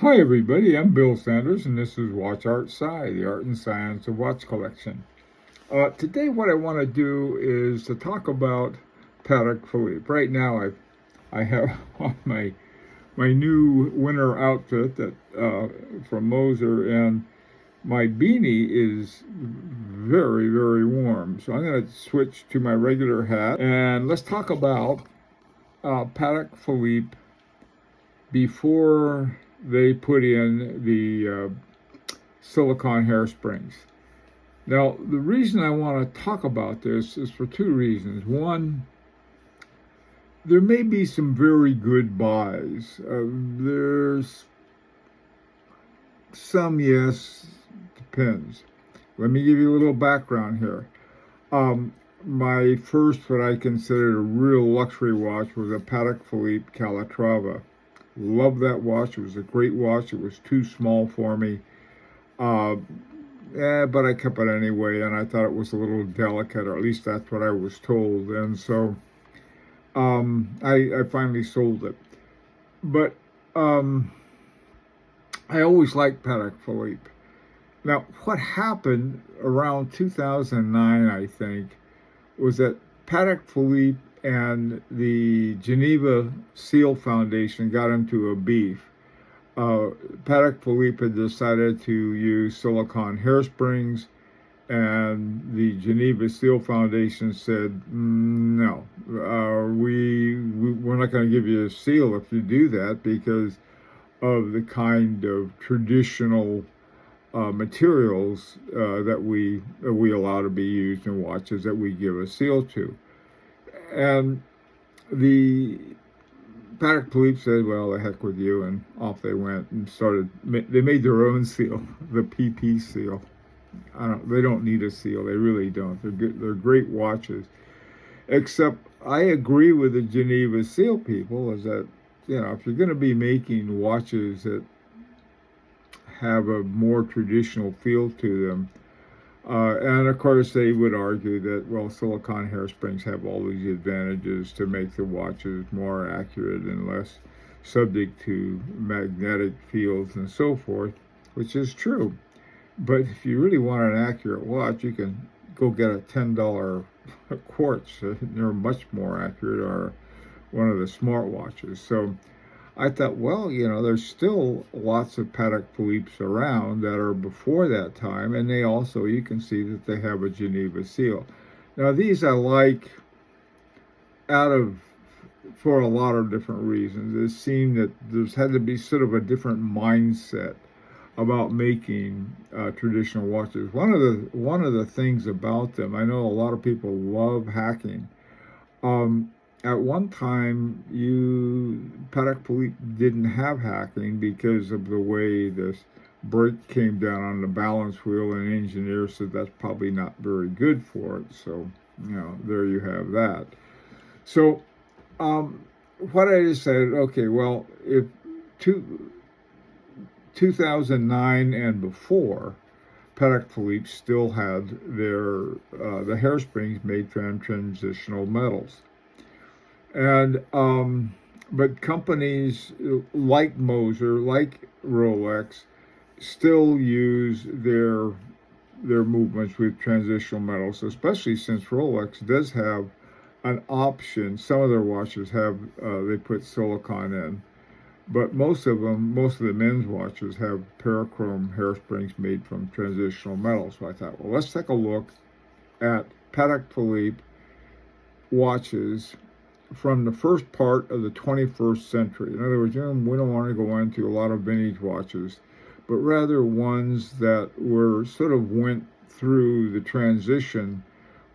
Hi everybody, I'm Bill Sanders and this is Watch Art Sci, the art and science of watch collection. Today what I want to do is to talk about Patek Philippe. Right now I have on my new winter outfit that from Moser, and my beanie is very warm. So I'm going to switch to my regular hat and let's talk about Patek Philippe before they put in the silicone hairsprings. Now, the reason I want to talk about this is for two reasons. One, there may be some very good buys. There's some, yes, depends. Let me give you a little background here. My first, what I considered a real luxury watch, was a Patek Philippe Calatrava. Love that watch. It was a great watch. It was too small for me. Uh, but I kept it anyway, and I thought it was a little delicate, or at least that's what I was told. And so I finally sold it. But I always liked Patek Philippe. Now, what happened around 2009, I think, was that Patek Philippe and the Geneva Seal Foundation got into a beef. Patek Philippe had decided to use silicone hairsprings, and the Geneva Seal Foundation said, no, we're not going to give you a seal if you do that because of the kind of traditional materials that we allow to be used in watches that we give a seal to. And the Patek Philippe said, well, the heck with you, and off they went and they made their own seal, the PP seal. They don't need a seal, they really don't. They're great watches. Except I agree with the Geneva Seal people is that, if you're going to be making watches that have a more traditional feel to them, and of course, they would argue that, well, silicone hairsprings have all these advantages to make the watches more accurate and less subject to magnetic fields and so forth, which is true. But if you really want an accurate watch, you can go get a $10 quartz. They're much more accurate, or one of the smart watches. So I thought, well, there's still lots of Patek Philippe's around that are before that time, and they also, you can see that they have a Geneva Seal. Now, these I like for a lot of different reasons. It seemed that there's had to be sort of a different mindset about making traditional watches. One of the things about them, I know a lot of people love hacking. At one time, Patek Philippe didn't have hacking because of the way this brake came down on the balance wheel, and engineers said that's probably not very good for it. So, there you have that. So, what I decided, okay, well, if 2009 and before, Patek Philippe still had the hairsprings made from transitional metals. And but companies like Moser, like Rolex, still use their movements with transitional metals, especially since Rolex does have an option. Some of their watches have they put silicone in, but most of the men's watches have parachrome hairsprings made from transitional metals. So I thought, well, let's take a look at Patek Philippe watches from the first part of the 21st century. In other words, we don't want to go into a lot of vintage watches, but rather ones that went through the transition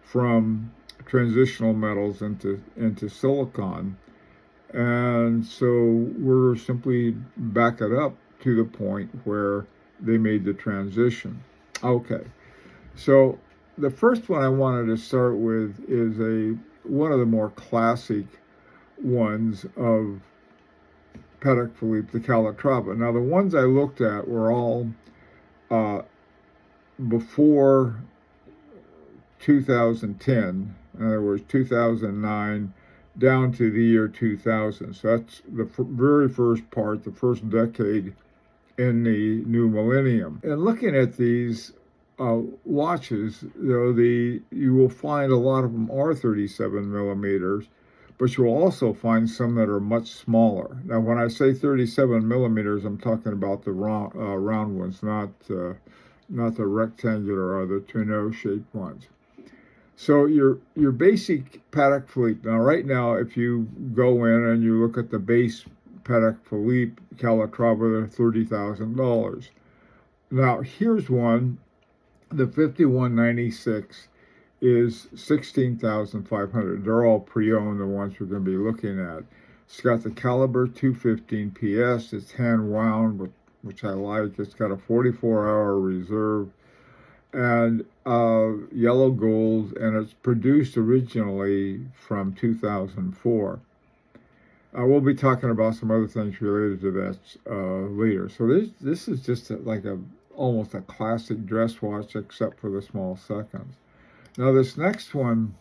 from transitional metals into silicon. And so we're simply back it up to the point where they made the transition. Okay, so the first one I wanted to start with is one of the more classic ones of Patek Philippe, the Calatrava. Now, the ones I looked at were all before 2010, in other words, 2009 down to the year 2000. So that's the very first part, the first decade in the new millennium. And looking at these watches, you will find a lot of them are 37 millimeters, but you'll also find some that are much smaller. Now, when I say 37 millimeters, I'm talking about the round ones, not the rectangular or the tonneau shaped ones. So your basic Patek Philippe. Now, right now, if you go in and you look at the base Patek Philippe Calatrava, they're $30,000. Now, here's one. The 5196 is 16,500. They're all pre-owned, the ones we're going to be looking at. It's got the caliber 215 PS. It's hand wound, which I like. It's got a 44-hour reserve and yellow gold, and it's produced originally from 2004. We'll be talking about some other things related to that later. So this is just almost a classic dress watch, except for the small seconds. Now this next one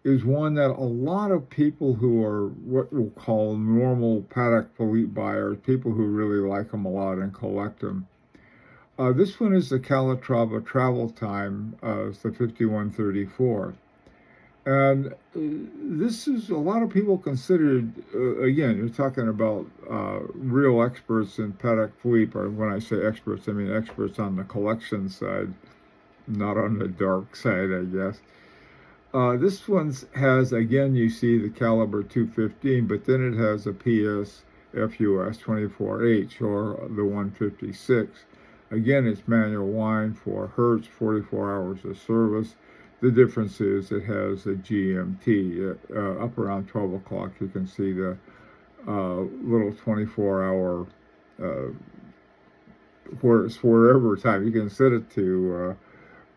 is one that a lot of people who are what we'll call normal Patek Philippe buyers, people who really like them a lot and collect them. This one is the Calatrava Travel Time. It's the 5134. And this is a lot of people considered, again, you're talking about real experts in Patek Philippe, or when I say experts, I mean experts on the collection side, not on the dark side, I guess. This one has, again, you see the caliber 215, but then it has a PS FUS 24H, or the 156. Again, it's manual wind for Hertz, 44 hours of service. The difference is it has a GMT. Up around 12 o'clock, you can see the little 24-hour, wherever time. You can set it to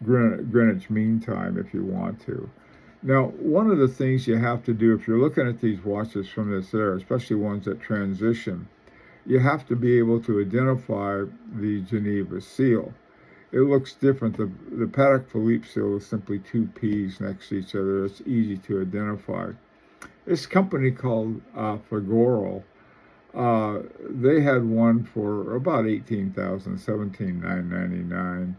Greenwich Mean Time if you want to. Now, one of the things you have to do if you're looking at these watches from this era, especially ones that transition, you have to be able to identify the Geneva Seal. It looks different. The Patek Philippe seal is simply two P's next to each other. It's easy to identify. This company called Fagoro, they had one for about $18,000, $17,999.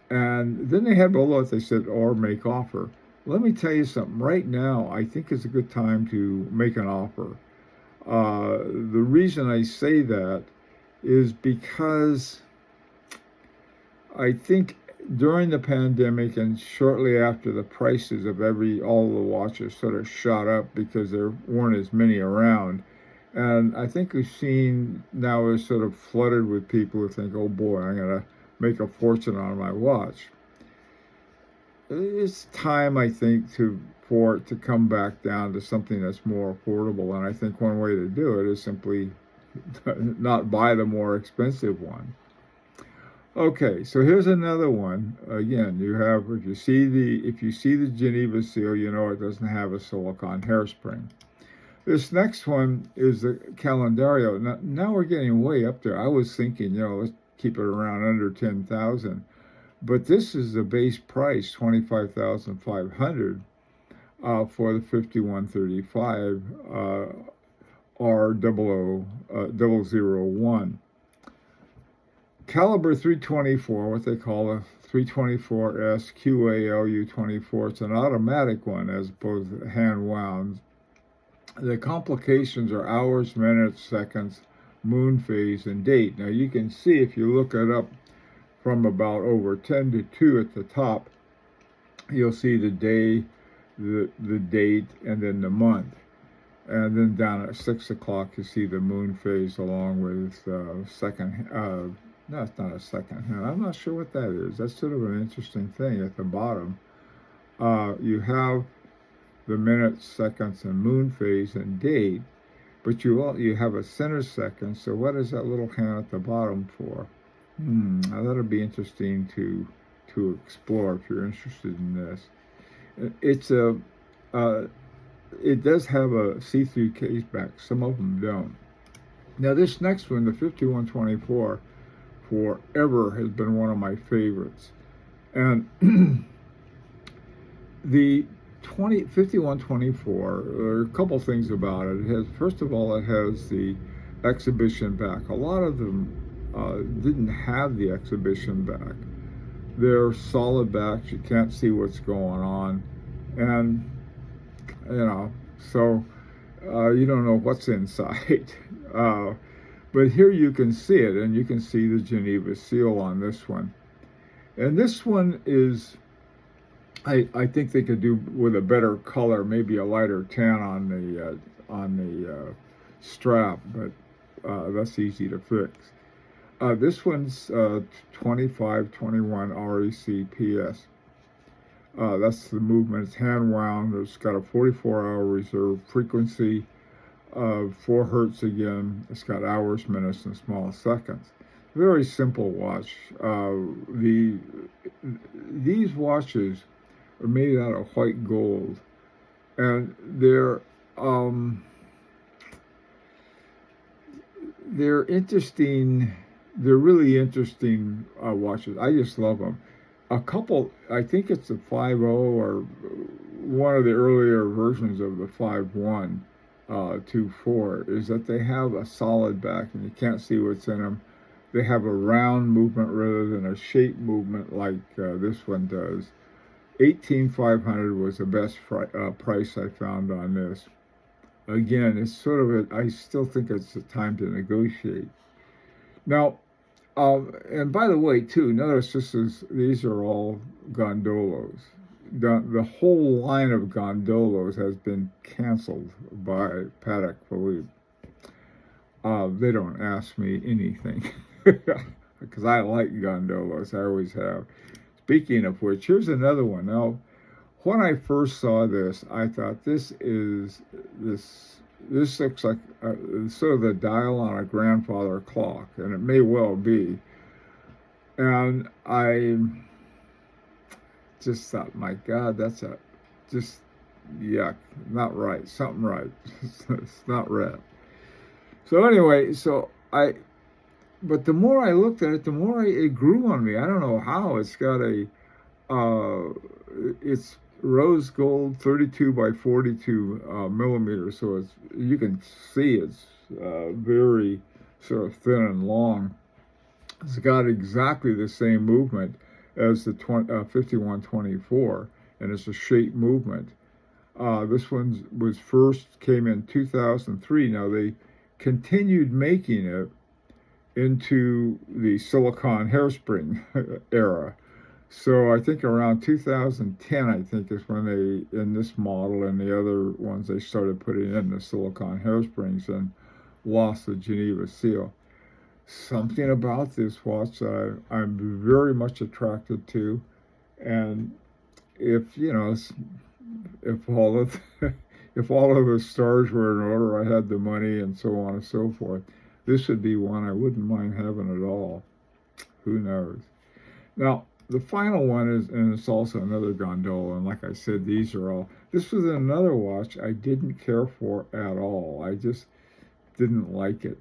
And then they had below it, they said, or make offer. Let me tell you something. Right now, I think it's a good time to make an offer. The reason I say that is because I think during the pandemic and shortly after, the prices of all the watches sort of shot up because there weren't as many around. And I think we've seen now is sort of flooded with people who think, oh boy, I'm going to make a fortune on my watch. It's time, I think, for it to come back down to something that's more affordable. And I think one way to do it is simply not buy the more expensive one. Okay, so here's another one. Again, you have, if you see the Geneva Seal, you know it doesn't have a silicone hairspring. This next one is the Calendario. Now we're getting way up there. I was thinking, let's keep it around under 10,000, but this is the base price, 25,500 for the 5135 R001. Caliber 324, what they call a 324S QALU24. It's an automatic one as opposed to hand wound. The complications are hours, minutes, seconds, moon phase, and date. Now you can see if you look it up from about over 10 to 2 at the top, you'll see the day, the date, and then the month. And then down at 6 o'clock, you see the moon phase along with second. No, it's not a second hand. I'm not sure what that is. That's sort of an interesting thing at the bottom. You have the minutes, seconds, and moon phase and date, but you have a center second. So what is that little hand at the bottom for? Now that'll be interesting to explore if you're interested in this. It does have a see-through case back. Some of them don't. Now this next one, the 5124. Forever has been one of my favorites. And the 5124, there are a couple things about it. First of all, it has the exhibition back. A lot of them didn't have the exhibition back. They're solid backs. You can't see what's going on, and so you don't know what's inside. But here you can see it, and you can see the Geneva Seal on this one. And this one is, I think they could do with a better color, maybe a lighter tan on the strap, but that's easy to fix. This one's 2521 RECPS. That's the movement. It's hand wound. It's got a 44-hour reserve frequency of 4 hertz again. It's got hours, minutes, and small seconds. Very simple watch. These watches are made out of white gold, and they're interesting. They're really interesting watches. I just love them. A couple, I think it's the 5.0 or one of the earlier versions of the 5.1 2.4, is that they have a solid back and you can't see what's in them. They have a round movement rather than a shape movement like this one does. $18,500 was the best price I found on this. Again, it's sort of I still think it's a time to negotiate. Now, and by the way, too, notice these are all gondolos. The whole line of gondolos has been canceled by Patek Philippe. They don't ask me anything because I like gondolos. I always have. Speaking of which, here's another one. Now, when I first saw this, I thought this looks like sort of the dial on a grandfather clock, and it may well be. And I just thought, my God, that's just yuck, not right, something right. It's not right. So anyway, but the more I looked at it, the more it grew on me. I don't know how. It's got it's rose gold, 32 by 42 millimeters, so you can see it's very sort of thin and long. It's got exactly the same movement as the 5124, and it's a shape movement. This one came in 2003. Now they continued making it into the silicone hairspring era. So I think around 2010, I think, is when in this model and the other ones, they started putting in the silicone hairsprings and lost the Geneva Seal. Something about this watch that I'm very much attracted to, and if all of if all of the stars were in order, I had the money and so on and so forth, this would be one I wouldn't mind having at all. Who knows? Now, the final one is, and it's also another gondola, and like I said, this was another watch I didn't care for at all. I just didn't like it.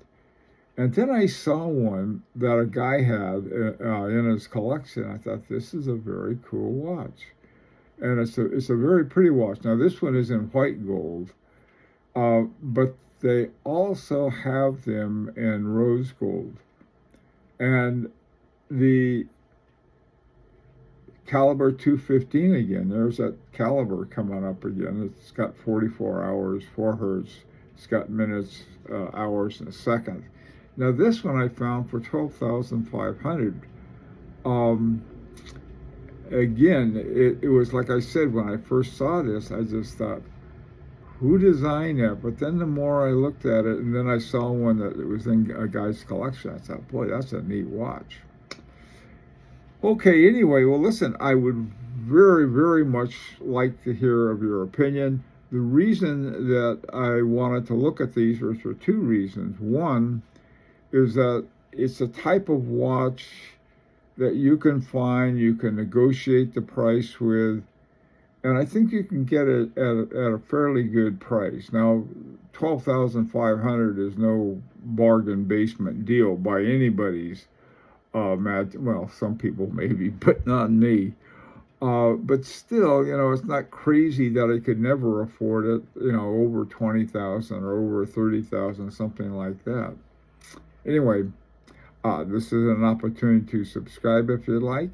And then I saw one that a guy had in his collection. I thought, this is a very cool watch. And it's a very pretty watch. Now, this one is in white gold, but they also have them in rose gold. And the caliber 215 again, there's that caliber coming up again. It's got 44 hours, 4 hertz. It's got minutes, hours, and seconds. Now, this one I found for $12,500. Again, it was like I said, when I first saw this, I just thought, who designed that? But then the more I looked at it, and then I saw one that was in a guy's collection, I thought, boy, that's a neat watch. Okay, anyway, well, listen, I would very, very much like to hear of your opinion. The reason that I wanted to look at these was for 2 reasons. One is that it's a type of watch that you can negotiate the price with, and I think you can get it at a fairly good price. Now, $12,500 is no bargain basement deal by anybody's well, some people maybe, but not me. But still, it's not crazy that I could never afford it, over $20,000 or over $30,000, something like that. Anyway, this is an opportunity to subscribe if you'd like.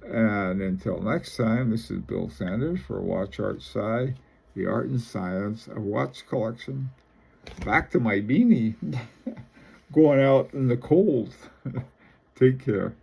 And until next time, this is Bill Sanders for Watch Art Sci, the art and science of watch collection. Back to my beanie, going out in the cold. Take care.